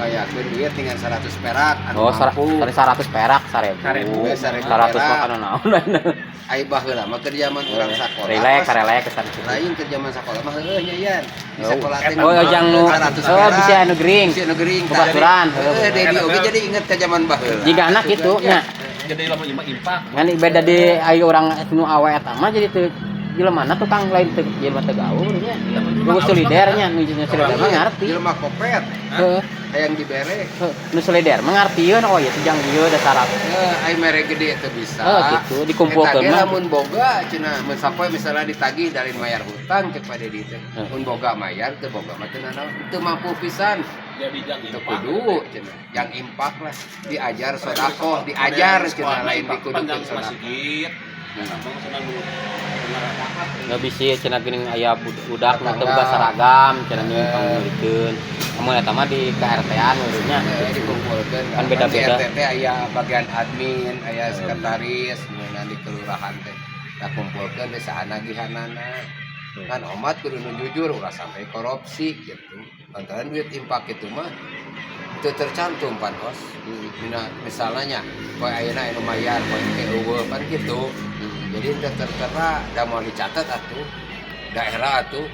ngayakeun duit dengan 100 perak anu Oh, mampu. 100 perak 1000. 1000 100 perak. mah kana naon. Ai baheula mah keur zaman urang sakola. Relek kesan kitu. Lain keur zaman sakola mah heueuh nya yan. Di Oh, sakola teh oh yang nu 100 oh perak. bisa anu gering. Bisa anu gering. Bebaturan. Dedi oge jadi inget ka zaman baheula. Jika anak kitu nya. Jadi lamun impak. Ngan beda di ayo urang nu awe eta mah jadi teu jelemana tukang lain teu jelema teu gaul nya. Nu solidernya nu solider mah ngarti. Jelema kopet. Heeh. Hayang dibere. Nu solider mah ngartieun oh ya tujang ieu da syarat. Ai mere gede teu bisa. Gitu dikumpulkeun mah. mah. Lamun boga cenah mun sapoe misalnya ditagih dari mayar hutang cek pada di teh. Mun boga mayar teu boga mah teu nanaon. Teu mampu pisan. Jadi jang Teu kudu cenah. Yang impak lah. Diajar sedekah, diajar cenah lain dikudukeun sedekah. Nggak bisa cenah geuning aya budak nu teu boga seragam cenah nu pangulikeun. Amun eta mah di KRT-an urutnya Dikumpulkeun kan beda-beda. RT aya bagian admin, aya sekretaris, kemudian di kelurahan teh. Da kumpulkeun teh saha nagihanana. Kan omat kudu nu jujur ulah sampai korupsi gitu. Lantaran duit impak itu mah teu tercantum panos. Misalnya poe ayeuna anu mayar, poe ke eueuh kan gitu. Jadi teu tertera da mau dicatat atuh daerah atuh